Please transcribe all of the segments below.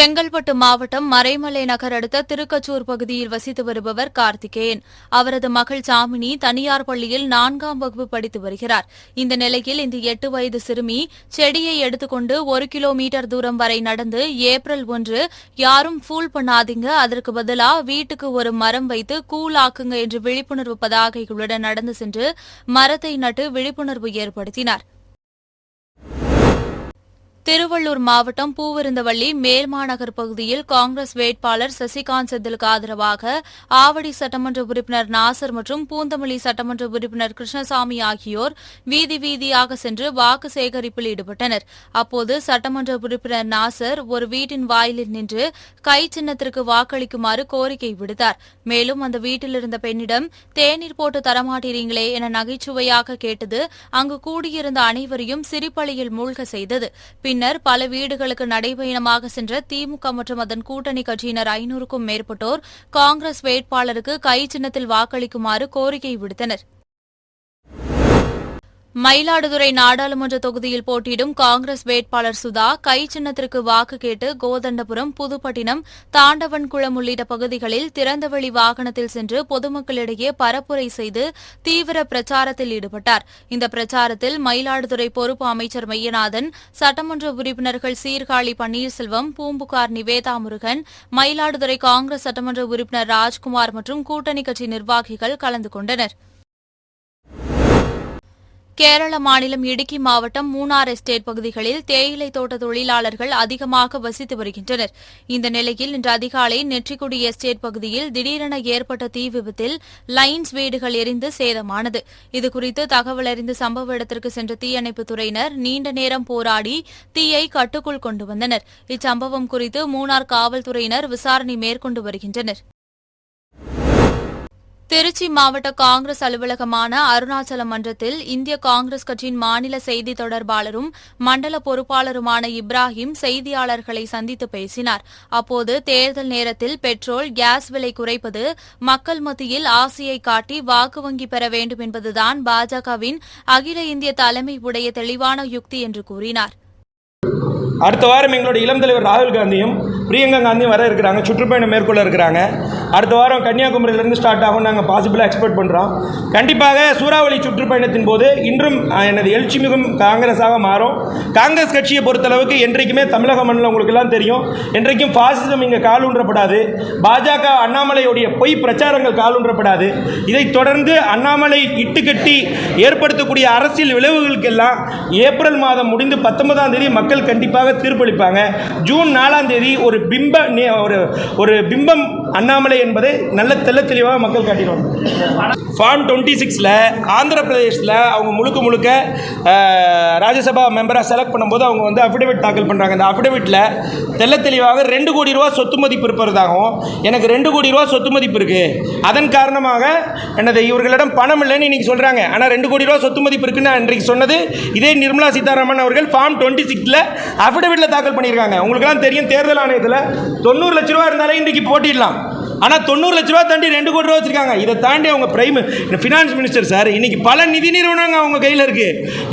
செங்கல்பட்டு மாவட்டம் மறைமலை நகர் அடுத்த திருக்கச்சூர் பகுதியில் வசித்து வருபவர் கார்த்திகேயன். அவரது மகள் சாமினி தனியார் பள்ளியில் 4ஆம் வகுப்பு படித்து வருகிறார். இந்த நிலையில் இந்த 8 வயது சிறுமி செடியை எடுத்துக்கொண்டு 1 கிலோமீட்டர் தூரம் வரை நடந்து ஏப்ரல் 1 யாரும் ஃபூல் பண்ணாதீங்க, அதற்கு பதிலா வீட்டுக்கு ஒரு மரம் வைத்து கூல் ஆக்குங்க என்று விழிப்புணர்வு பதாகைகளுடன் நடந்து சென்று மரத்தை நட்டு விழிப்புணர்வு ஏற்படுத்தினார். திருவள்ளூர் மாவட்டம் பூவிருந்தவள்ளி மேல்மாநகர் பகுதியில் காங்கிரஸ் வேட்பாளர் சசிகாந்த் செந்திலுக்கு ஆதரவாக ஆவடி சட்டமன்ற உறுப்பினர் நாசர் மற்றும் பூந்தமல்லி சட்டமன்ற உறுப்பினர் கிருஷ்ணசாமி ஆகியோர் வீதி வீதியாக சென்று வாக்கு சேகரிப்பில் ஈடுபட்டனர். அப்போது சட்டமன்ற உறுப்பினர் நாசர் ஒரு வீட்டின் வாயிலில் நின்று கை சின்னத்திற்கு வாக்களிக்குமாறு கோரிக்கை விடுத்தார். மேலும் அந்த வீட்டில் இருந்த பெண்ணிடம் தேநீர் போட்டு தரமாட்டீங்களே என நகைச்சுவையாக கேட்டது அங்கு கூடியிருந்த அனைவரையும் சிரிப்பலையில் மூழ்க செய்தது. பின்னர் பல வீடுகளுக்கு நடைபயணமாக சென்ற திமுக மற்றும் அதன் கூட்டணி கட்சியினர் 500க்கும் மேற்பட்டோர் காங்கிரஸ் வேட்பாளருக்கு கை சின்னத்தில் வாக்களிக்குமாறு கோரிக்கை விடுத்தனர். மயிலாடுதுறை நாடாளுமன்ற தொகுதியில் போட்டியிடும் காங்கிரஸ் வேட்பாளர் சுதா கை சின்னத்திற்கு வாக்கு கேட்டு கோதண்டபுரம், புதுப்பட்டினம், தாண்டவன்குளம் உள்ளிட்ட பகுதிகளில் திறந்தவெளி வாகனத்தில் சென்று பொதுமக்களிடையே பரப்புரை செய்து தீவிர பிரச்சாரத்தில் ஈடுபட்டார். இந்த பிரச்சாரத்தில் மயிலாடுதுறை பொறுப்பு அமைச்சர் மையநாதன், சட்டமன்ற உறுப்பினர்கள் சீர்காழி பன்னீர்செல்வம், பூம்புகார் நிவேதா முருகன், மயிலாடுதுறை காங்கிரஸ் சட்டமன்ற உறுப்பினர் ராஜ்குமார் மற்றும் கூட்டணி கட்சி நிர்வாகிகள் கலந்து கொண்டனர். கேரள மாநிலம் இடுக்கி மாவட்டம் மூணார் எஸ்டேட் பகுதிகளில் தேயிலை தோட்ட தொழிலாளர்கள் அதிகமாக வசித்து வருகின்றனர். இந்த நிலையில் இன்று அதிகாலை நெற்றிக்குடி எஸ்டேட் பகுதியில் திடீரென ஏற்பட்ட தீ விபத்தில் லைன்ஸ் வீடுகள் எரிந்து சேதமானது. இதுகுறித்து தகவல் அறிந்து சம்பவ இடத்திற்கு சென்ற தீயணைப்புத் துறையினர் நீண்ட நேரம் போராடி தீயை கட்டுக்குள் கொண்டு வந்தனர். இச்சம்பவம் குறித்து மூணார் காவல்துறையினர் விசாரணை மேற்கொண்டு வருகின்றனர். திருச்சி மாவட்ட காங்கிரஸ் அலுவலகமான அருணாச்சல மன்றத்தில் இந்திய காங்கிரஸ் கட்சியின் மாநில செய்தி தொடர்பாளரும் மண்டல பொறுப்பாளருமான இப்ராஹிம் செய்தியாளர்களை சந்தித்து பேசினார். அப்போது தேர்தல் நேரத்தில் பெட்ரோல், கேஸ் விலை குறைப்பது, மக்கள் மத்தியில் ஆசையை காட்டி வாக்கு வங்கி பெற வேண்டும் என்பதுதான் பாஜகவின் அகில இந்திய தலைமை உடைய தெளிவான யுக்தி என்று கூறினார். அடுத்த வாரம் எங்களுடைய இளம் தலைவர் ராகுல் காந்தியும் பிரியங்கா காந்தியும் வர இருக்கிறாங்க, சுற்றுப்பயணம் மேற்கொள்ள இருக்கிறாங்க. அடுத்த வாரம் கன்னியாகுமரியிலிருந்து ஸ்டார்ட் ஆகும், நாங்கள் பாசிபிளாக எக்ஸ்பெக்ட் பண்ணுறோம். கண்டிப்பாக சூறாவளி சுற்றுப்பயணத்தின் போது இன்றும் எனது எழுச்சி மிகும் காங்கிரஸாக மாறும். காங்கிரஸ் கட்சியை பொறுத்தளவுக்கு என்றைக்குமே தமிழக மண்ணில் உங்களுக்கு எல்லாம் தெரியும், என்றைக்கும் பாசிசம் இங்கே காலூன்றப்படாது. பாஜக அண்ணாமலையுடைய பொய் பிரச்சாரங்கள் காலூன்றப்படாது. இதைத் தொடர்ந்து அண்ணாமலை இட்டுக்கட்டி ஏற்படுத்தக்கூடிய அரசியல் விளைவுகளுக்கெல்லாம் ஏப்ரல் மாதம் முடிந்து 19ஆம் தேதி மக்கள் கண்டிப்பாக தீர்ப்பளிப்பாங்க. ஜூன் 4ஆம் தேதி ஒரு பிம்பம் அண்ணாமலை என்பதை நல்ல தெளிவாக மக்கள் காட்டிடுவாங்க. ஃபார்ம் 26ல் ஆந்திர பிரதேசத்தில் அவங்க முழுக்க ராஜ்யசபா மெம்பராக செலக்ட் பண்ணும்போது அவங்க வந்து அஃபிடவிட் தாக்கல் பண்ணுறாங்க. இந்த அஃபிடவிட்டில் தெளிவாக 2 கோடி ரூபா சொத்து மதிப்பு இருப்பதாகவும், எனக்கு 2 கோடி ரூபா சொத்து மதிப்பு இருக்குது, அதன் காரணமாக எனது இவர்களிடம் பணம் இல்லைன்னு இன்றைக்கி சொல்கிறாங்க. ஆனால் 2 கோடி ரூபா சொத்து மதிப்பு இருக்குன்னு இன்றைக்கு சொன்னது இதே நிர்மலா சீதாராமன் அவர்கள் ஃபார்ம் 26ல் அஃபிடவிட்டில் தாக்கல் பண்ணியிருக்காங்க. உங்களுக்கெல்லாம் தெரியும், தேர்தல் ஆணையத்தில் 90 லட்ச ரூபா இருந்தாலே இன்றைக்கி போட்டிடலாம். ஆனால் 90 லட்ச ரூபா தாண்டி 2 கோடி ரூபா வச்சிருக்காங்க. இதை தாண்டி அவங்க ஃபினான்ஸ் மினிஸ்டர் சார் இன்னைக்கு பல நிதி நிறுவனங்கள் அவங்க கையில் இருக்கு.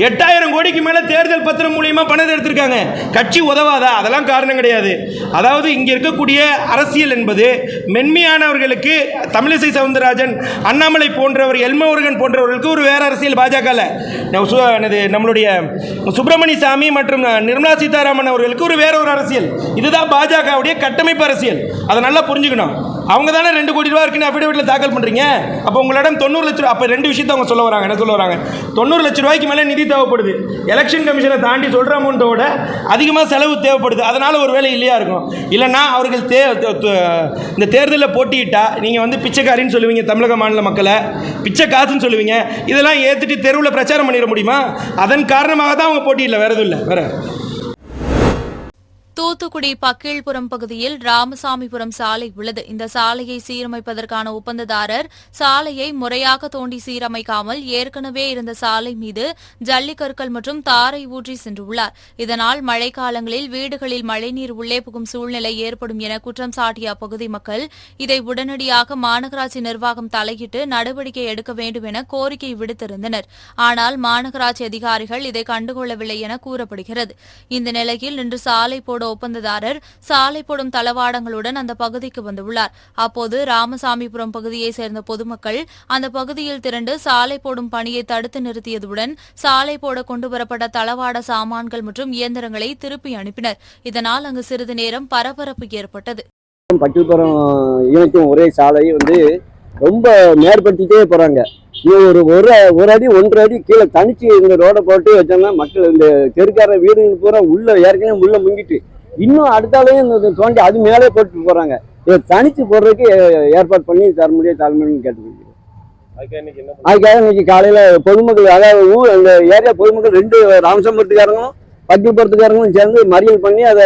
8000 கோடிக்கு மேலே தேர்தல் பத்திரம் மூலியமா பணத்தை எடுத்திருக்காங்க. கட்சி உதவாதா? அதெல்லாம் காரணம் கிடையாது. அதாவது இங்கே இருக்கக்கூடிய அரசியல் என்பது மென்மையானவர்களுக்கு, தமிழிசை சவுந்தரராஜன், அண்ணாமலை போன்றவர், எல்முருகன் போன்றவர்களுக்கு ஒரு வேற அரசியல் பாஜக, நம்மளுடைய சுப்பிரமணிய சாமி மற்றும் நிர்மலா சீதாராமன் அவர்களுக்கு ஒரு வேற ஒரு அரசியல். இதுதான் பாஜகவுடைய கட்டமைப்பு அரசியல். அதை நல்லா புரிஞ்சுக்கணும். அவங்க தானே 2 கோடி ரூபா இருக்குன்னு அஃபிடவிட்டில் தாக்கல் பண்ணுறீங்க. அப்போ உங்களிடம் 90 லட்ச ரூபா, அப்போ 2 விஷயத்தை அவங்க சொல்ல வராங்க. என்ன சொல்ல வராங்க? 90 லட்ச ரூபாய்க்கு மேலே நிதி தேவைப்படுது. எலெக்ஷன் கமிஷனை தாண்டி சொல்கிற அமௌண்ட்டோட அதிகமாக செலவு தேவைப்படுது. அதனால் ஒரு வேலை இல்லையா இருக்கும். இல்லைன்னா அவர்கள் இந்த தேர்தலில் போட்டியிட்டால் நீங்கள் வந்து பிச்சைக்காரின்னு சொல்லுவீங்க, தமிழக மாநில மக்களை பிச்சை காசுன்னு சொல்லுவீங்க. இதெல்லாம் ஏற்றுட்டு தெருவில் பிரச்சாரம் பண்ணிட முடியுமா? அதன் காரணமாக தான் அவங்க போட்டியில்லை, வேறு எதுவும் இல்லை. வேறு தூத்துக்குடி பக்கீழ்புரம் பகுதியில் ராமசாமிபுரம் சாலை உள்ளது. இந்த சாலையை சீரமைப்பதற்கான ஒப்பந்ததாரர் சாலையை முறையாக தோண்டி சீரமைக்காமல் ஏற்கனவே இருந்த சாலை மீது ஜல்லிக்கற்கள் மற்றும் தாரை ஊற்றி சென்றுள்ளார். இதனால் மழைக்காலங்களில் வீடுகளில் மழைநீர் உள்ளே புகும் சூழ்நிலை ஏற்படும் என குற்றம் சாட்டிய அப்பகுதி மக்கள் இதை உடனடியாக மாநகராட்சி நிர்வாகம் தலையிட்டு நடவடிக்கை எடுக்க வேண்டும் என கோரிக்கை விடுத்திருந்தனர். ஆனால் மாநகராட்சி அதிகாரிகள் இதை கண்டுகொள்ளவில்லை என கூறப்படுகிறது. இந்த நிலையில் இன்று சாலை போட ஒப்பந்ததாரர் சாலை போடும் தளவாடங்களுடன் அந்த பகுதிக்கு வந்துள்ளார். அப்போது ராமசாமிபுரம் பகுதியைச் சேர்ந்த பொதுமக்கள் அந்த பகுதியில் திரண்டு சாலை போடும் பணியை தடுத்து நிறுத்தியதுடன் சாலை போட கொண்டுவரப்பட்ட தளவாட சாமான்கள் மற்றும் இயந்திரங்களை திருப்பி அனுப்பினர். இதனால் அங்கு சிறிது நேரம் பரபரப்பு ஏற்பட்டது. பட்டில்புரம் இணைக்கும் ஒரே சாலை ரொம்ப மேற்படுத்திட்டே போறாங்க. ஒரு அடி 1.5 அடி கீழே தனிச்சு இந்த ரோடை போட்டு வச்சோம்னா மக்கள் இந்த தெருக்கார வீடுகள் பூரா உள்ள ஏற்கனவே உள்ள முங்கிட்டு இன்னும் அடுத்தாலையும் தோண்டி அது மேலே போட்டு போறாங்க. இதை தனிச்சு போடுறதுக்கு ஏற்பாடு பண்ணி தர முடியாது தலைமைன்னு கேட்டுக்கொள்கிறேன். அதுக்காக இன்னைக்கு காலையில பொதுமக்கள், அதாவது அந்த ஏரியா பொதுமக்கள் 2 ராமசம்பரத்துக்காரங்களும் பட்டில்புரத்துக்காரங்களும் சேர்ந்து மறியல் பண்ணி அதை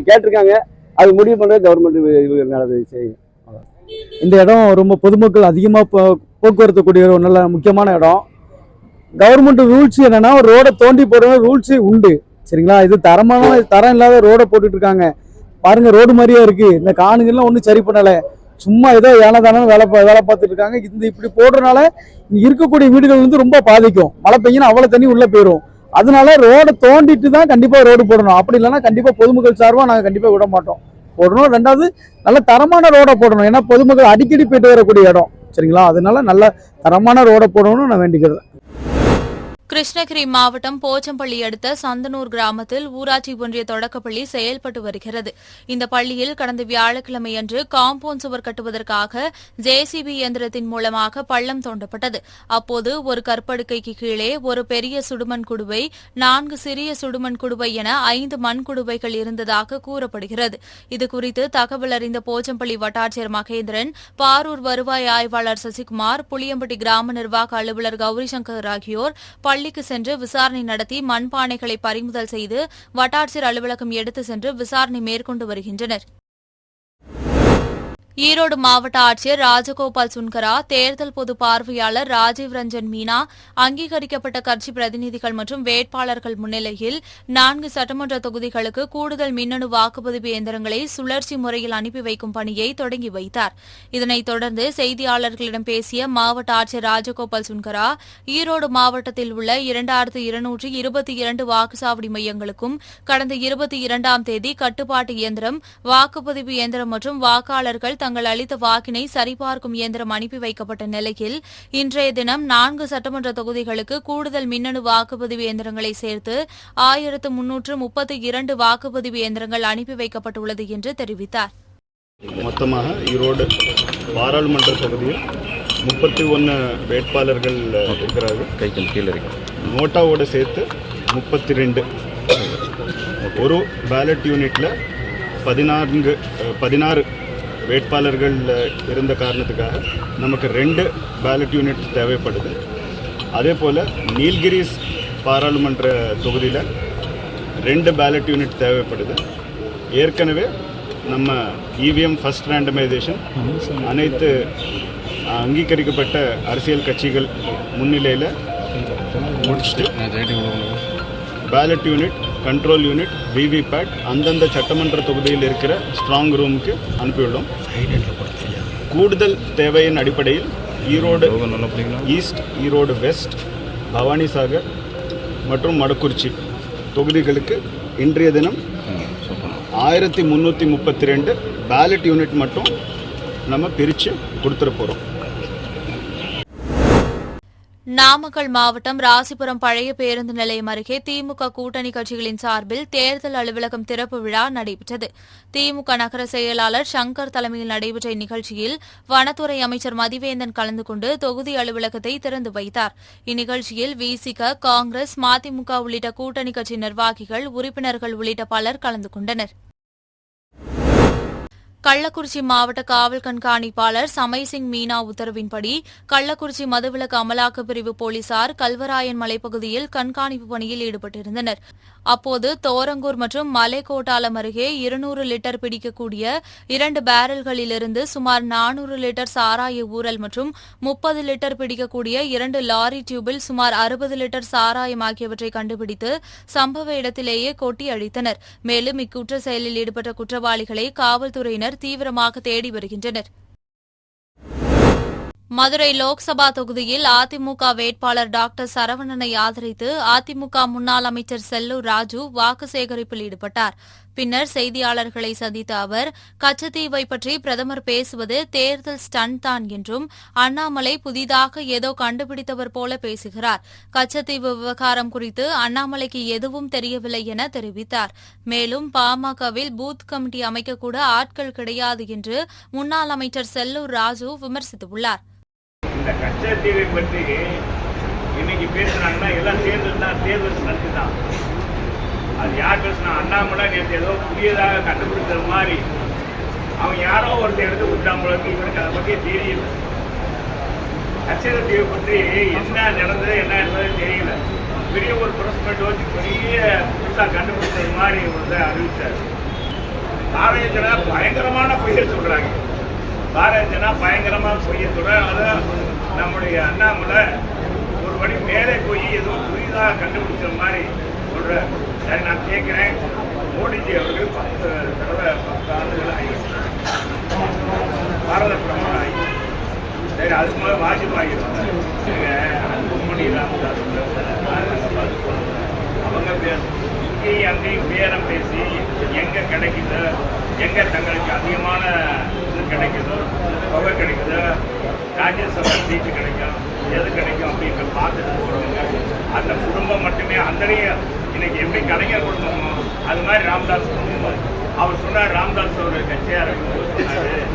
கேட்டிருக்காங்க. அது முடிவு பண்றது கவர்மெண்ட் நடந்தது செய்யும். இந்த இடம் ரொம்ப பொதுமக்கள் அதிகமாக போக்குவரத்து கூடிய ஒரு நல்ல முக்கியமான இடம். கவர்மெண்ட் ரூல்ஸ் என்னன்னா, ஒரு ரோடை தோண்டி போடுற ரூல்ஸ் உண்டு, சரிங்களா? இது தரம் இல்லாத ரோடை போட்டுட்டு இருக்காங்க. பாருங்க, ரோடு மாதிரியே இருக்கு. இந்த காணுங்கெல்லாம் ஒன்றும் சரி பண்ணலை, சும்மா ஏதோ ஏனதான வேலை பார்த்துட்டு இருக்காங்க. இந்த இப்படி போடுறதுனால இங்க இருக்கக்கூடிய வீடுகள் ரொம்ப பாதிக்கும். மழை பெய்யும் அவ்வளோ தண்ணி உள்ள போயிடும். அதனால ரோடை தோண்டிட்டு தான் கண்டிப்பா ரோடு போடணும். அப்படி இல்லைன்னா கண்டிப்பா பொதுமக்கள் சார்பாக நாங்கள் கண்டிப்பா விட மாட்டோம், போடணும். 2வது நல்ல தரமான ரோடை போடணும். ஏன்னா பொதுமக்கள் அடிக்கடி போயிட்டு வரக்கூடிய இடம், சரிங்களா? அதனால நல்ல தரமான ரோடை போடணும்னு நான் வேண்டிக்கிறேன். கிருஷ்ணகிரி மாவட்டம் போச்சம்பள்ளி அடுத்த சந்தனூர் கிராமத்தில் ஊராட்சி ஒன்றிய தொடக்கப்பள்ளி செயல்பட்டு வருகிறது. இந்த பள்ளியில் கடந்த வியாழக்கிழமையன்று காம்பவுண்ட் சுவர் கட்டுவதற்காக ஜேசிபி இயந்திரத்தின் மூலமாக பள்ளம் தோண்டப்பட்டது. அப்போது ஒரு கற்படுக்கைக்கு கீழே ஒரு பெரிய சுடுமண் குடுவை, 4 சிறிய சுடுமண் குடுவை என 5 மண் குடுவைகள் இருந்ததாக கூறப்படுகிறது. இதுகுறித்து தகவல் அறிந்த போச்சம்பள்ளி வட்டாட்சியர் மகேந்திரன், பாரூர் வருவாய் ஆய்வாளர் சசிகுமார், புளியம்பட்டி கிராம நிர்வாக அலுவலர் கௌரிசங்கர் ஆகியோர் பள்ளிக்கு சென்று விசாரணை நடத்தி மண்பானைகளை பறிமுதல் செய்து வட்டாட்சியர் அலுவலகம் எடுத்து சென்று விசாரணை மேற்கொண்டு வருகின்றனர். ஈரோடு மாவட்ட ஆட்சியர் ராஜகோபால் சுன்கரா, தேர்தல் பொது பார்வையாளர் ராஜீவ் ரஞ்சன் மீனா, அங்கீகரிக்கப்பட்ட கட்சி பிரதிநிதிகள் மற்றும் வேட்பாளர்கள் முன்னிலையில் 4 சட்டமன்ற தொகுதிகளுக்கு கூடுதல் மின்னணு வாக்குப்பதிவு இயந்திரங்களை சுழற்சி முறையில் அனுப்பி வைக்கும் பணியை தொடங்கி வைத்தார். இதனைத் தொடர்ந்து செய்தியாளர்களிடம் பேசிய மாவட்ட ஆட்சியர் ராஜகோபால் சுன்கரா, ஈரோடு மாவட்டத்தில் உள்ள 2222 வாக்குச்சாவடி மையங்களுக்கும் கடந்த 22ஆம் தேதி கட்டுப்பாட்டு இயந்திரம், வாக்குப்பதிவு இயந்திரம் மற்றும் வாக்காளர்கள் தங்கள் அளித்த வாக்கினை சரிபார்க்கும் இயந்திரம் அனுப்பி வைக்கப்பட்ட நிலையில் இன்றைய தினம் 4 சட்டமன்ற தொகுதிகளுக்கு கூடுதல் மின்னணு வாக்குப்பதிவு இயந்திரங்களை சேர்த்து 1332 வாக்குப்பதிவு இயந்திரங்கள் அனுப்பி வைக்கப்பட்டுள்ளது என்று தெரிவித்தார். மொத்தமாக ஈரோடு பாராளுமன்ற தொகுதியில் 31 வேட்பாளர்கள் இருக்கிறார்கள். நோட்டாவோட சேர்த்து 32. ஒரு பேலட் யூனிட்ல 16 வேட்பாளர்கள் இருந்த காரணத்துக்காக நமக்கு 2 பேலட் யூனிட் தேவைப்படுது. அதே போல் நீல்கிரிஸ் பாராளுமன்ற தொகுதியில் 2 பேலட் யூனிட் தேவைப்படுது. ஏற்கனவே நம்ம இவிஎம் ஃபர்ஸ்ட் ரேண்டமைசேஷன் அனைத்து அங்கீகரிக்கப்பட்ட அரசியல் கட்சிகள் முன்னிலையில் முடிச்சுட்டு ballot unit, control unit, VVPAT அந்தந்த சட்டமன்ற தொகுதியில் இருக்கிற ஸ்ட்ராங் ரூமுக்கு அனுப்பியுள்ளோம். கூடுதல் தேவையின் அடிப்படையில் ஈரோடு ஈஸ்ட், ஈரோடு வெஸ்ட், பவானிசாகர் மற்றும் மடக்குறிச்சி தொகுதிகளுக்கு இன்றைய தினம் 1332 பேலட் யூனிட் மட்டும் நம்ம பிரித்து கொடுத்துட போகிறோம். நாமக்கல் மாவட்டம் ராசிபுரம் பழைய பேருந்து நிலையம் அருகே திமுக கூட்டணி கட்சிகளின் சார்பில் தேர்தல் அலுவலகம் திறப்பு விழா நடைபெற்றது. திமுக நகர செயலாளர் சங்கர் தலைமையில் நடைபெற்ற இந்நிகழ்ச்சியில் வனத்துறை அமைச்சர் மதிவேந்தன் கலந்து கொண்டு தொகுதி அலுவலகத்தை திறந்து வைத்தார். இந்நிகழ்ச்சியில் விசிக, காங்கிரஸ், மதிமுக உள்ளிட்ட கூட்டணி கட்சி நிர்வாகிகள், உறுப்பினர்கள் உள்ளிட்ட பலர் கலந்து கொண்டனர். கள்ளக்குறிச்சி மாவட்ட காவல் கண்காணிப்பாளர் சமைசிங் மீனா உத்தரவின்படி கள்ளக்குறிச்சி மதுவிலக்கு அமலாக்கப் பிரிவு போலீசார் கல்வராயன் மலைப்பகுதியில் கண்காணிப்பு பணியில் ஈடுபட்டிருந்தனர். அப்போது தோரங்கூர் மற்றும் மலைக்கோட்டாலம் அருகே 200 லிட்டர் பிடிக்கக்கூடிய 2 பேரல்களிலிருந்து சுமார் 400 லிட்டர் சாராய ஊறல் மற்றும் 30 லிட்டர் பிடிக்கக்கூடிய 2 லாரி டியூபில் சுமார் 60 லிட்டர் சாராயம் ஆகியவற்றை கண்டுபிடித்து சம்பவ இடத்திலேயே கொட்டி அழித்தனர். மேலும் இக்குற்ற செயலில் ஈடுபட்ட குற்றவாளிகளை காவல்துறையினர் தீவிரமாக தேடி வருகின்றனர். மதுரை லோக்சபா தொகுதியில் அதிமுக வேட்பாளர் டாக்டர் சரவணனை ஆதரித்து அதிமுக முன்னாள் அமைச்சர் செல்லூர் ராஜு வாக்கு சேகரிப்பில் ஈடுபட்டார். பின்னர் செய்தியாளர்களை சந்தித்த அவர் கச்சத்தீவை பற்றி பிரதமர் பேசுவது தேர்தல் ஸ்டண்ட் தான் என்றும் அண்ணாமலை புதிதாக ஏதோ கண்டுபிடித்தவர் போல பேசுகிறார். கச்சத்தீவு விவகாரம் குறித்து அண்ணாமலைக்கு எதுவும் தெரியவில்லை என தெரிவித்தார். மேலும் பாமகவில் பூத் கமிட்டி அமைக்கக்கூட ஆட்கள் கிடையாது என்று முன்னாள் அமைச்சர் செல்லூர் ராஜு விமர்சித்துள்ளார். இந்த கச்சத்தீவை பற்றி இன்னைக்கு பேசுறாங்கன்னா எல்லாம் தேர்தல் ஸ்டண்ட் தான். அது யார் பேசுனா அண்ணாமலை நேற்று ஏதோ புதியதாக கண்டுபிடிக்கிற மாதிரி அவன் யாரோ ஒருத்தர் எடுத்து விட்டாங்களுக்கு இவருக்கு அதை பற்றி தெரியல. கச்சத்தீவை பற்றி என்ன நடந்தது என்ன என்பது தெரியல. பெரிய ஒரு பிரஸ்மெண்ட் வச்சு பெரிய புதுசாக கண்டுபிடிச்சது மாதிரி வந்து அறிவித்தார். பாரதிய ஜனதா பயங்கரமான பொய்யை சொல்றாங்க. பாரதிய ஜனதா பயங்கரமாக பொய்யை சொல்றாங்க. அதான் நம்முடைய அண்ணாமலை ஒரு படி மேலே போய் ஏதோ புதிதாக கண்டுபிடிச்ச மாதிரி சொல்ற. சரி, நான் கேட்கிறேன், மோடிஜி அவர்கள் 10 ஆண்டுகள் ஆகிடுச்சு, பாரத பிரதமர் ஆகி. சரி, அதுக்கு மேலே வாஜ்பாய் இருந்தாங்க, அன்புமணி ராமதாஸ் அவங்க இங்கேயும் அங்கேயும் பேரம் பேசி எங்கே கிடைக்குதோ, எங்கே தங்களுக்கு அதிகமான இது கிடைக்குதோ, தொகை கிடைக்குதோ, ராஜ்யசபா சீட்டு கிடைக்கும், எது கிடைக்கும் அப்படின்னு பார்த்துட்டு போடுவாங்க. அந்த குடும்பம் மட்டுமே அந்தனையும் இன்னைக்கு எப்படி கலைஞர் குடும்பமோ அது மாதிரி ராமதாஸ் குடும்பம். அவர் சொன்னார், ராமதாஸ் அவர் கட்சியாக இருக்கும்போது சொன்னார்,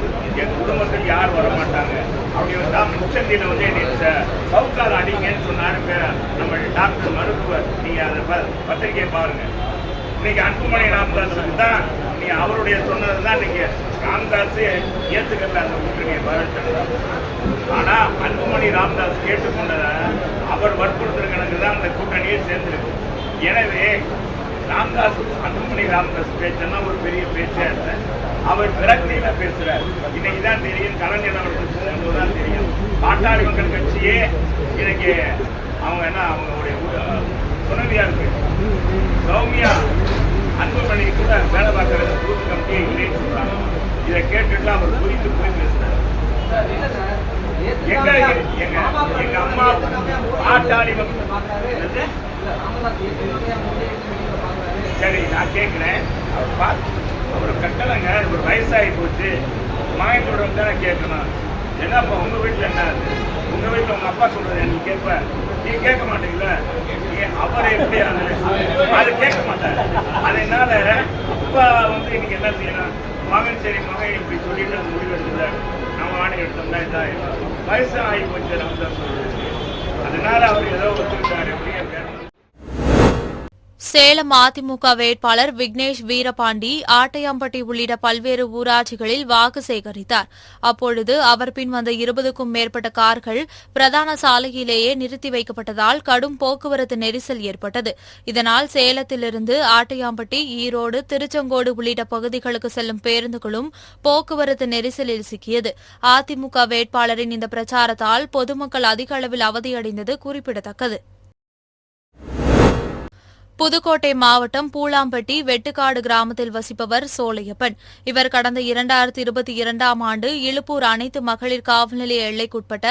என் குடும்பத்தில் யார் வரமாட்டாங்க அப்படின்னு தான் முச்சந்தியில் வந்து என்னை சவுக்கால் அடிங்கன்னு சொன்னார் நம்ம டாக்டர் மருத்துவர். நீங்கள் அந்த பத்திரிகையை பாருங்கள். இன்னைக்கு அன்புமணி ராமதாஸுக்கு தான் நீ அவருடைய சொன்னது தான் இன்னைக்கு ராமதாஸ் ஏற்றுக்கல அந்த கூட்டணியை பாராட்டு. ஆனால் அன்புமணி ராமதாஸ் கேட்டுக்கொண்டதை அவர் வற்புறுத்தல் கணக்கு தான் அந்த கூட்டணியை சேர்ந்துருக்கு. எனவே ராமதாஸ் அன்புமணி ராமதாஸ் பேச்செல்லாம் ஒரு பெரிய பேச்சாக இருந்தேன். அவர் விரக்தியில பேசுறார். இன்னைக்கு தான் தெரியும், கலைஞர் அவர்கள் போகும்போது தான் தெரியும், பாட்டாளி மக்கள் கட்சியே இன்னைக்கு அவங்க என்ன அவங்களுடைய துணைவியா இருக்கு சௌமியா அன்புமணி கூட வேலை பார்க்கறது பூத் கமிட்டியே இல்லைன்னு சொல்றாங்க. இதை கேட்டுட்டு அவர் குறித்து போய் பேசுறாரு. எங்க அம்மா பாட்டாளி மக்கள். சரி, நான் கேட்கிறேன், அவர் பார்த்து அவர் கட்டலைங்க, ஒரு வயசாகி போச்சு, மகன் தானே கேட்கணும். என்னப்பா உங்கள் வீட்டில் என்ன, உங்கள் வீட்டில் உங்கள் அப்பா சொல்கிறது நீ கேட்ப, நீ கேட்க மாட்டீங்களா? அவரை எப்படி அது கேட்க மாட்டார். அதனால அப்பா வந்து இன்னைக்கு என்ன செய்யணும், மகன் சரி மகன் இப்படி சொல்லிட்டு அந்த முடிவு எடுத்துட்டார், நம்ம ஆணை எடுத்தோம்னா இதான் வயசு ஆகி போச்சு நம்ம தான் சொல்றது. அதனால அவர் ஏதோ ஒத்துக்கிட்டார். எப்படியே சேலம் அதிமுக வேட்பாளர் விக்னேஷ் வீரபாண்டி ஆட்டையாம்பட்டி உள்ளிட்ட பல்வேறு ஊராட்சிகளில் வாக்கு சேகரித்தார். அப்பொழுது அவர் பின் வந்த 20க்கும் மேற்பட்ட கார்கள் பிரதான சாலையிலேயே நிறுத்தி வைக்கப்பட்டதால் கடும் போக்குவரத்து நெரிசல் ஏற்பட்டது. இதனால் சேலத்திலிருந்து ஆட்டையாம்பட்டி, ஈரோடு, திருச்செங்கோடு உள்ளிட்ட பகுதிகளுக்கு செல்லும் பேருந்துகளும் போக்குவரத்து நெரிசலில் சிக்கியது. அதிமுக வேட்பாளரின் இந்த பிரச்சாரத்தால் பொதுமக்கள் அதிக அளவில் அவதியடைந்தது குறிப்பிடத்தக்கது. புதுக்கோட்டை மாவட்டம் பூலாம்பட்டி வெட்டுக்காடு கிராமத்தில் வசிப்பவர் சோலையப்பன். இவர் கடந்த 2022ஆம் ஆண்டு இலுப்பூர் அனைத்து மகளிர் காவல் நிலைய எல்லைக்குட்பட்ட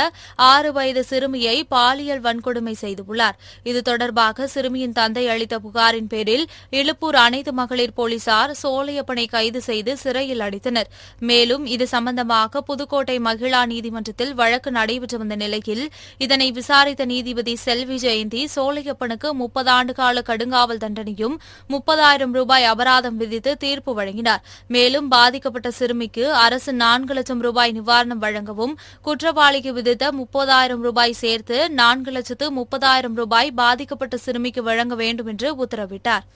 6 வயது சிறுமியை பாலியல் வன்கொடுமை செய்துள்ளார். இது தொடர்பாக சிறுமியின் தந்தை அளித்த புகாரின் பேரில் இலுப்பூர் அனைத்து மகளிர் போலீசார் சோலையப்பனை கைது செய்து சிறையில் அடைத்தனர். மேலும் இது சம்பந்தமாக புதுக்கோட்டை மகிழா நீதிமன்றத்தில் வழக்கு நடைபெற்று வந்த நிலையில் இதனை விசாரித்த நீதிபதி செல்வி ஜெயந்தி சோலையப்பனுக்கு 30 ஆண்டு கால கடுங்காவல் தண்டனையும் 30,000 ரூபாய் அபராதம் விதித்து தீர்ப்பு வழங்கினார். மேலும் பாதிக்கப்பட்ட சிறுமிக்கு அரசு 4 லட்சம் ரூபாய் நிவாரணம் வழங்கவும், குற்றவாளிக்கு விதித்த 30,000 ரூபாய் சேர்த்து 4,30,000 ரூபாய் பாதிக்கப்பட்ட சிறுமிக்கு வழங்க வேண்டும் என்று உத்தரவிட்டார்.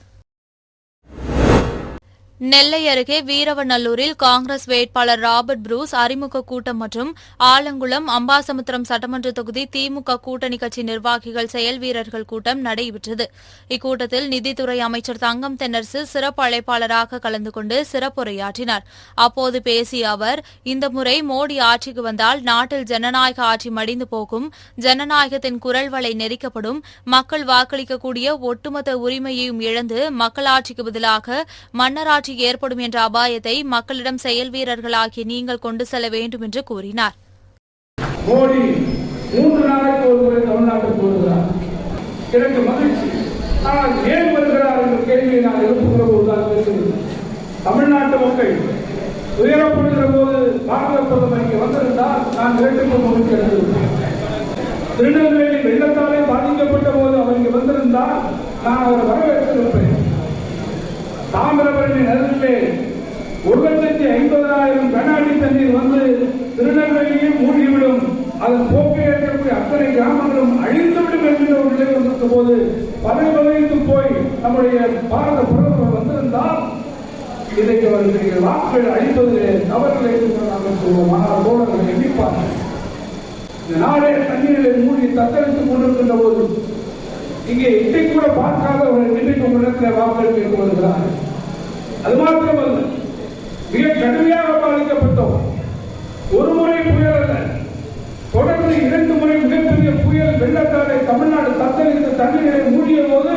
நெல்லை அருகே வீரவநல்லூரில் காங்கிரஸ் வேட்பாளர் ராபர்ட் புரூஸ் அறிமுக கூட்டம் மற்றும் ஆலங்குளம், அம்பாசமுத்திரம் சட்டமன்ற தொகுதி திமுக கூட்டணி கட்சி நிர்வாகிகள் செயல் வீரர்கள் கூட்டம் நடைபெற்றது. இக்கூட்டத்தில் நிதித்துறை அமைச்சர் தங்கம் தென்னரசு சிறப்பு அழைப்பாளராக கலந்து கொண்டு சிறப்புரையாற்றினார். அப்போது பேசிய அவர், இந்த முறை மோடி ஆட்சிக்கு வந்தால் நாட்டில் ஜனநாயக ஆட்சி மடிந்து போகும், ஜனநாயகத்தின் குரல் வலை நெரிக்கப்படும், மக்கள் வாக்களிக்கக்கூடிய ஒட்டுமொத்த உரிமையையும் இழந்து மக்களாட்சிக்கு பதிலாக மன்னராட்சி ஏற்படும் என்ற அபாயத்தை மக்களிடம் செயல் வீரர்களாகிய நீங்கள் கொண்டு செல்ல வேண்டும் என்று கூறினார். மோடி 3 நாளைக்கு ஒரு முறை தமிழ்நாட்டுக்கு வருகிறார், எனக்கு மகிழ்ச்சி. ஆனால் ஏன் வருகிறார் என்ற கேள்வியை நான் எழுப்புகிற போதுதான் மக்கள் உயரப்படுகிற போது பாரத பிரதமர் இங்கே வந்திருந்தால் நான் 2 முன்னுக்கு எடுத்திருப்பேன். திருநெல்வேலி வெள்ளத்தாலே பாதிக்கப்பட்ட போது அவர் இங்கே வந்திருந்தால் நான் அவரை வரவேற்றிருப்பேன். தாமிரபரணி நதியிலே 1,50,000 கன அடி தண்ணீர் வந்து திருநெல்வேலியும் மூழ்கிவிடும், அதன் போக்கை ஏற்கக்கூடிய அத்தனை கிராமங்களும் அழிந்துவிடும் என்கிற ஒரு நிலை வந்திருந்த போது பதவித்து போய் நம்முடைய பாரத பிரதமர் வந்திருந்தால் இன்றைக்கு அவர்களுடைய வாக்குகள் அளிப்பதிலே தவறுகளை நாங்கள் சொல்வோம். ஆனால் தோழர்கள் எண்ணிப்பார்கள். இந்த நாடே தண்ணீரில் மூழ்கி தத்தளித்துக் கொண்டிருக்கின்ற போது இங்கே இதை கூட பார்க்காதவர்கள் இன்றைக்கு உங்களிடத்தில் வாக்குகள் கேட்டு வருகிறார்கள். அது மாத்திரமல்ல, மிக கடுமையாக பாதிக்கப்பட்டோம். ஒரு முறை புயல் அல்ல, தொடர்ந்து 2 முறை மிகப்பெரிய புயல் வெள்ளத்தாலே தமிழ்நாடு தத்தளித்து தண்ணீரை மூடிய போது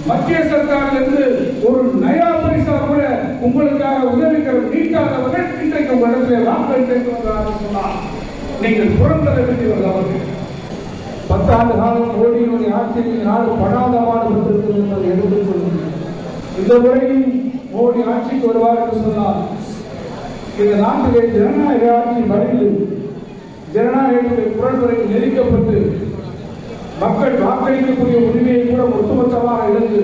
மத்திய சர்க்காரிலிருந்து ஒரு நயா பைசா கூட உங்களுக்காக உதவிகள் நீட்டாதவர்கள் இன்றைக்கு உங்களிடத்தில் வாக்குகள் கேட்டு வருகிறார்கள் சொன்னால் நீங்கள் புறந்தர வேண்டியவர்கள். 10 ஆண்டு காலம் மோடியினுடைய ஆட்சியில் நாடு படாத பாடுபட்டிருக்கிறது என்பதை எடுத்துக் கொள்ளுங்கள். இந்த முறையும் மோடி ஆட்சிக்கு வருவார் என்று சொன்னால் இந்த நாட்டிலே ஜனநாயக ஆட்சி மறைந்து ஜனநாயகத்துடைய குரல்முறை நெருக்கப்பட்டு மக்கள் வாக்களிக்கக்கூடிய உரிமையை கூட ஒட்டுமொத்தமாக இழந்து.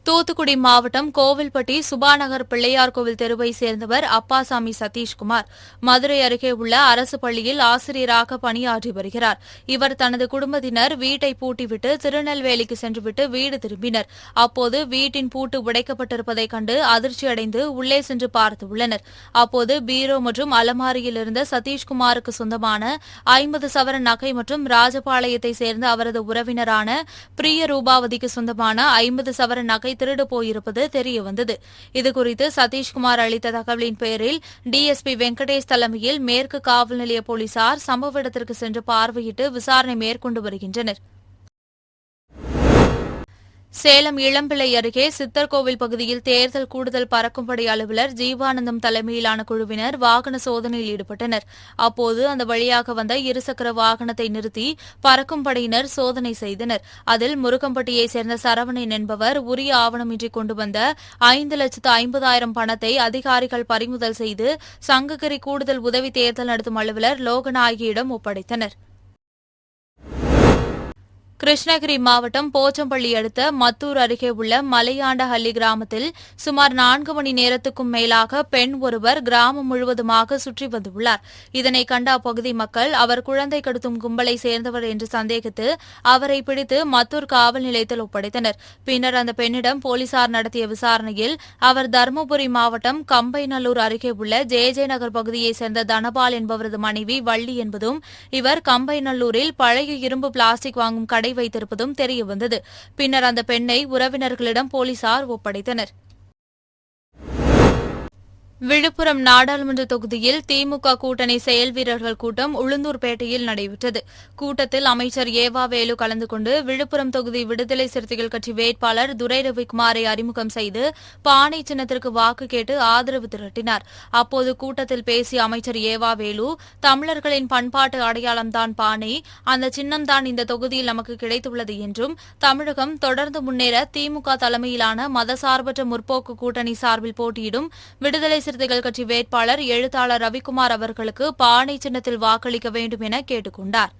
தூத்துக்குடி மாவட்டம் கோவில்பட்டி சுபாநகர் பிள்ளையார் கோவில் தெருவை சேர்ந்தவர் அப்பாசாமி சதீஷ்குமார் மதுரை அருகே உள்ள அரசு பள்ளியில் ஆசிரியராக பணியாற்றி வருகிறார். இவர் தனது குடும்பத்தினர் வீட்டை பூட்டிவிட்டு திருநெல்வேலிக்கு சென்றுவிட்டு வீடு திரும்பினர். அப்போது வீட்டின் பூட்டு உடைக்கப்பட்டிருப்பதைக் கண்டு அதிர்ச்சியடைந்து உள்ளே சென்று பார்த்துள்ளனர். அப்போது பீரோ மற்றும் அலமாரியில் இருந்த சதீஷ்குமாருக்கு சொந்தமான 50 சவரன் நகை மற்றும் ராஜபாளையத்தை சேர்ந்த அவரது உறவினரான பிரிய ரூபாவதிக்கு சொந்தமான 50 சவரன் நகை திருடு போயிருப்பது தெரியவந்தது. இதுகுறித்து சதீஷ்குமார் அளித்த தகவலின் பேரில் டிஎஸ்பி வெங்கடேஷ் தலைமையில் மேற்கு காவல் நிலைய போலீசார் சம்பவ இடத்திற்கு சென்று பார்வையிட்டு விசாரணை மேற்கொண்டு வருகின்றனர். சேலம் இளம்பிள்ளை அருகே சித்தர்கோவில் பகுதியில் தேர்தல் கூடுதல் பறக்கும்படை அலுவலர் ஜீவானந்தம் தலைமையிலான குழுவினர் வாகன சோதனையில் ஈடுபட்டனர். அப்போது அந்த வழியாக வந்த இருசக்கர வாகனத்தை நிறுத்தி பறக்கும் படையினர் சோதனை செய்தனர். அதில் முருகம்பட்டியைச் சேர்ந்த சரவணன் என்பவர் உரிய ஆவணமின்றி கொண்டு வந்த 5,50,000 பணத்தை அதிகாரிகள் பறிமுதல் செய்து சங்ககிரி கூடுதல் உதவி தேர்தல் நடத்தும் அலுவலர் லோகநாயகியிடம் ஒப்படைத்தனர். கிருஷ்ணகிரி மாவட்டம் போச்சம்பள்ளி அடுத்த மத்தூர் அருகே உள்ள மலையாண்டஹள்ளி கிராமத்தில் சுமார் 4 மணி நேரத்துக்கும் மேலாக பெண் ஒருவர் கிராமம் முழுவதுமாக சுற்றி வந்துள்ளார். இதனை கண்ட அப்பகுதி மக்கள் அவர் குழந்தை கடத்தும் கும்பலை சேர்ந்தவர் என்று சந்தேகித்து அவரை பிடித்து மத்தூர் காவல் நிலையத்தில் ஒப்படைத்தனர். பின்னர் அந்த பெண்ணிடம் போலீசார் நடத்திய விசாரணையில் அவர் தருமபுரி மாவட்டம் கம்பைநல்லூர் அருகே உள்ள ஜே நகர் பகுதியைச் சேர்ந்த தனபால் என்பவரது மனைவி வள்ளி என்பதும் இவர் கம்பைநல்லூரில் பழைய இரும்பு பிளாஸ்டிக் வாங்கும் கடை வைத்திருப்பதும் தெரியவந்தது. பின்னர் அந்த பெண்ணை உறவினர்களிடம் போலீசார் ஒப்படைத்தனர். விழுப்புரம் நாடாளுமன்ற தொகுதியில் திமுக கூட்டணி செயல் வீரர்கள் கூட்டம் உளுந்தூர்பேட்டையில் நடைபெற்றது. கூட்டத்தில் அமைச்சர் ஏவா வேலு கலந்து கொண்டு விழுப்புரம் தொகுதி விடுதலை சிறுத்தைகள் கட்சி வேட்பாளர் துரை ரவிக்குமாரை அறிமுகம் செய்து பானை சின்னத்திற்கு வாக்கு கேட்டு ஆதரவு திரட்டினார். அப்போது கூட்டத்தில் பேசிய அமைச்சர் ஏவா வேலு, தமிழர்களின் பண்பாட்டு அடையாளம்தான் பானை, அந்த சின்னம்தான் இந்த தொகுதியில் நமக்கு கிடைத்துள்ளது என்றும் தமிழகம் தொடர்ந்து முன்னேற திமுக தலைமையிலான மதசார்பற்ற முற்போக்கு கூட்டணி சார்பில் போட்டியிடும் விடுதலை சிறுத்தைகள் கட்சி வேட்பாளர் எழுத்தாளர் ரவிக்குமார் அவர்களுக்கு பானை சின்னத்தில் வாக்களிக்க வேண்டும் என கேட்டுக் கொண்டார்.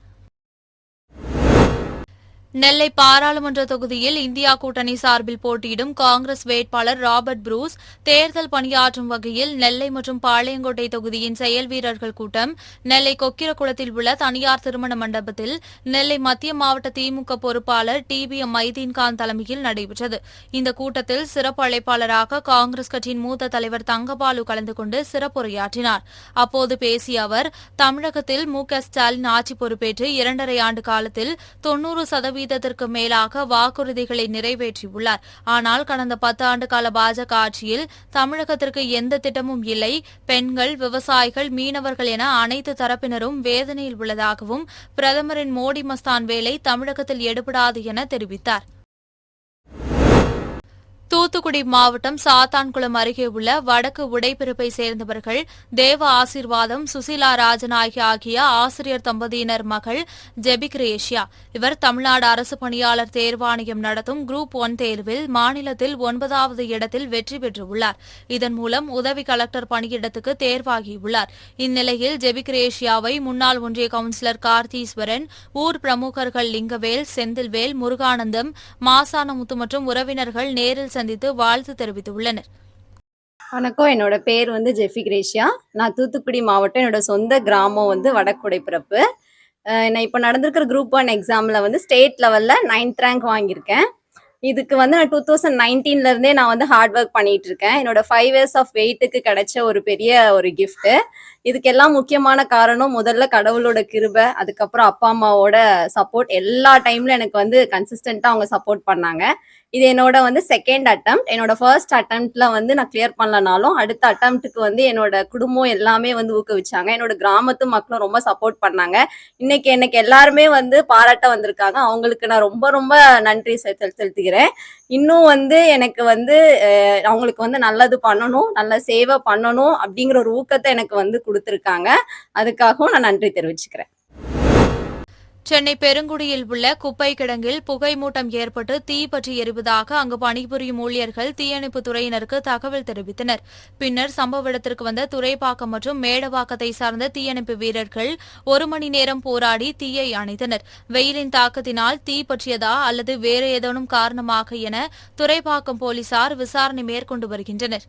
நெல்லை பாராளுமன்ற தொகுதியில் இந்தியா கூட்டணி சார்பில் போட்டியிடும் காங்கிரஸ் வேட்பாளர் ராபர்ட் புரூஸ் தேர்தல் பணியாற்றும் வகையில் நெல்லை மற்றும் பாளையங்கோட்டை தொகுதியின் செயல் வீரர்கள் கூட்டம் நெல்லை கொக்கிரகுளத்தில் உள்ள தனியார் திருமண மண்டபத்தில் நெல்லை மத்திய மாவட்ட திமுக பொறுப்பாளர் TBM மைதீன்கான் தலைமையில் நடைபெற்றது. இந்த கூட்டத்தில் சிறப்பு அழைப்பாளராக காங்கிரஸ் கட்சியின் மூத்த தலைவர் தங்கபாலு கலந்து கொண்டு சிறப்புரையாற்றினார். அப்போது பேசிய அவர், தமிழகத்தில் மு.க.ஸ்டாலின் ஆட்சி பொறுப்பேற்று 2.5 ஆண்டு காலத்தில் 90% மேலாக வாக்குறுதிகளை நிறைவேற்றியுள்ளார். ஆனால் கடந்த 10 ஆண்டு கால பாஜக ஆட்சியில் தமிழகத்திற்கு எந்த திட்டமும் இல்லை. பெண்கள், விவசாயிகள், மீனவர்கள் என அனைத்து தரப்பினரும் வேதனையில் உள்ளதாகவும் பிரதமரின் மோடி மஸ்தான் வேலை தமிழகத்தில் எடுபடாது என தெரிவித்தார். தூத்துக்குடி மாவட்டம் சாத்தான்குளம் அருகே உள்ள வடக்கு உடைப்பிறப்பை சேர்ந்தவர்கள் தேவ ஆசீர்வாதம் சுசீலா ராஜநாயகி ஆகிய ஆசிரியர் தம்பதியினர் மகள் ஜெபிக்ரேஷியா. இவர் தமிழ்நாடு அரசு பணியாளர் தேர்வாணையம் நடத்தும் குரூப் 1 தேர்வில் மாநிலத்தில் 9வது இடத்தில் வெற்றி பெற்றுள்ளார். இதன் மூலம் உதவி கலெக்டர் பணியிடத்துக்கு தேர்வாகியுள்ளார். இந்நிலையில் ஜெபிக்ரேஷியாவை முன்னாள் ஒன்றிய கவுன்சிலர் கார்த்தீஸ்வரன், ஊர் பிரமுகர்கள் லிங்கவேல், செந்தில்வேல், முருகானந்தம், மாசானமுத்து மற்றும் உறவினர்கள் நேரில் சந்தித்து வாழ்த்து தெரிவித்துள்ளனர். வணக்கம், என்னோட பேர் ஜெஃபிக்ரேஷியா. நான் தூத்துக்குடி மாவட்டம். என்னோட சொந்த கிராமம் வடக்குடைப்பிறப்பு. நான் இப்போ நடந்திருக்கிற குரூப் 1 எக்ஸாமில் ஸ்டேட் லெவலில் 9th ரேங்க் வாங்கியிருக்கேன். இதுக்கு நான் 2019ல இருந்தே நான் ஹார்ட் ஒர்க் பண்ணிட்டு இருக்கேன். என்னோட 5 years ஆஃப் வெயிட்டுக்கு கிடைச்ச ஒரு பெரிய ஒரு கிஃப்ட். இதுக்கெல்லாம் முக்கியமான காரணம் முதல்ல கடவுளோட கிருபை, அதுக்கப்புறம் அப்பா அம்மாவோட சப்போர்ட். எல்லா டைம்ல எனக்கு கன்சிஸ்டண்டா அவங்க சப்போர்ட் பண்ணாங்க. இது என்னோட செகண்ட் அட்டெம்ப்ட். என்னோட ஃபர்ஸ்ட் அட்டெம்ப்ட்ல நான் கிளியர் பண்ணலனாலும் அடுத்த அட்டெம்ப்ட்டுக்கு என்னோட குடும்பம் எல்லாமே ஊக்குவிச்சாங்க. என்னோட கிராமத்து மக்களும் ரொம்ப சப்போர்ட் பண்ணாங்க. இன்னைக்கு எனக்கு எல்லாருமே பாராட்ட வந்திருக்காங்க. அவங்களுக்கு நான் ரொம்ப ரொம்ப நன்றி செலுத்துகிறேன். இன்னும் எனக்கு அவங்களுக்கு நல்லது பண்ணணும், நல்ல சேவை பண்ணணும் அப்படிங்கிற ஒரு ஊக்கத்தை எனக்கு கொடுத்துருக்காங்க. அதுக்காகவும் நான் நன்றி தெரிவிச்சுக்கிறேன். சென்னை பெருங்குடியில் உள்ள குப்பை கிடங்கில் புகை மூட்டம் ஏற்பட்டு தீ பற்றி எரிவதாக அங்கு பணிபுரியும் ஊழியர்கள் தீயணைப்புத் துறையினருக்கு தகவல் தெரிவித்தனர். பின்னர் சம்பவ இடத்திற்கு வந்த துரைப்பாக்கம் மற்றும் மேடவாக்கத்தை சார்ந்த தீயணைப்பு வீரர்கள் 1 மணி நேரம் போராடி தீயை அணைத்தனர். வெயிலின் தாக்கத்தினால் தீ பற்றியதா அல்லது வேறு ஏதேனும் காரணமாக என துரைப்பாக்கம் போலீசார் விசாரணை மேற்கொண்டு வருகின்றனர்.